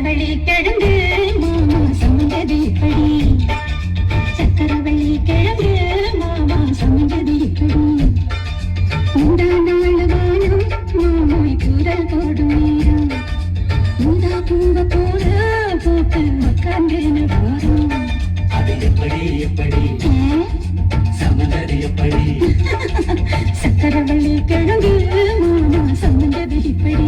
சக்கரவள்ளி கிழங்கு மாமா சமைஞ்சது இப்படி சக்கரவள்ளி கிழங்கு மாமா சமைஞ்சது இப்படி உண்டான வானம் மாமாய் கூறல் போடும் நேரம் உண்டா பூவ போல போட்டு உட்கார்ந்து வாரம் அது எப்படி எப்படி சமைஞ்சது எப்படி சக்கரவள்ளி கிழங்கு மாமா சமைஞ்சது இப்படி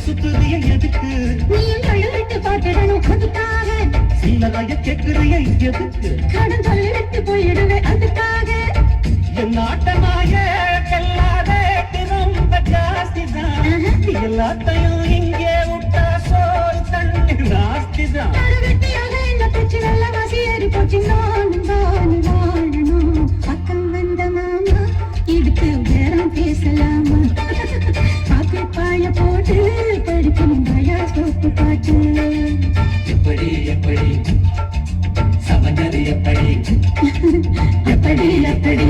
சுத்துறிய எதுக்கு நீ கழுவிட்டு பார்த்திடணும் அதுக்காக சீலகாய கேட்கிறிய எதுக்கு கடன் சொல்லிட்டு போயிடுவேன் அதுக்காக என் நாட்டமாய கல்லாத ரொம்ப ஜாஸ்திதான் எல்லாத்தையும் இங்கே விட்டா சோல் தண்ணி நாஸ்திதான் வெட்டியாக இந்த பிரச்சனை எல்லாம் வாசி ஏறி போச்சு நானும் தான் வாழணும் பக்கம் வந்த மாமா இதுக்கு வேறம் பேசலாமா காப்பி பாய போட்டு படிக்கணும் பயா சோப்பு பாட்டு எப்படி எப்படி சமைஞ்சது எப்படி எப்படி எப்படி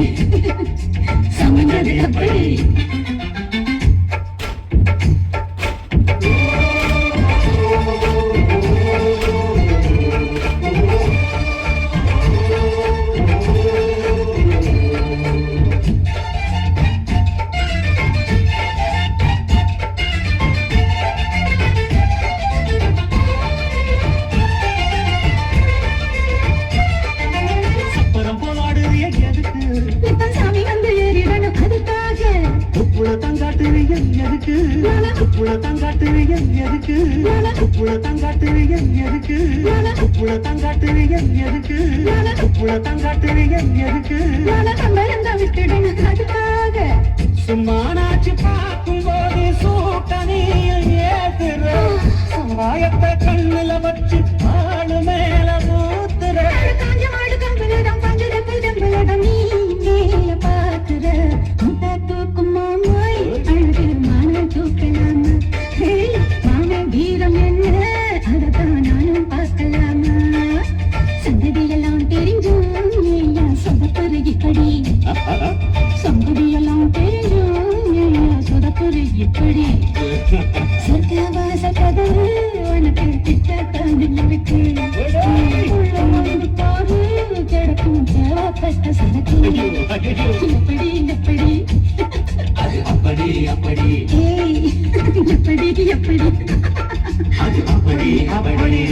சமைஞ்சது எப்படி சாமி வந்து ஏறிடணும் அதுக்காக உப்புள தங்காட்டுறிய எதுக்கு உப்புள தங்காட்டுறிய எதுக்கு உப்புள தங்காட்டுறிய எதுக்கு உப்புள தங்காட்டுறிய எதுக்கு உப்புள தங்காட்டுறிய எதுக்கு சம்பளம் தான் விட்டுடணும் அதுக்காக சும்மானாச்சு பார்க்கும்போது சூட்டனையும் ஏத்துற சமுதாயத்தை கண்ணுல வச்சு ஆளு மேல ஊத்துற காஞ்ச மாடு கம்பளிடம் பஞ்சதப்பு தம்பளிடம் நீ மேல பாக்குற முட்டை தூக்கும் மாமாய் அழகு மான தூக்கலாமா மான வீரம் என்ன அதத்தான் நானும் பார்க்கலாமா சந்ததியெல்லாம் தெரிஞ்சும் ஏன் சொதப்பரு இப்படி சந்ததியெல்லாம் தெரிஞ்சும் ஏன் சொதப்பரு இப்படி சொர்க்கவாச கதவு உனக்கு கிட்ட தந்துவிட்டு பாரு கிடக்கும் தேவைப்பட்ட சனக்கு எப்படி எப்படி அது அப்படி அப்படி எப்படி எப்படி அது அப்படி அப்படி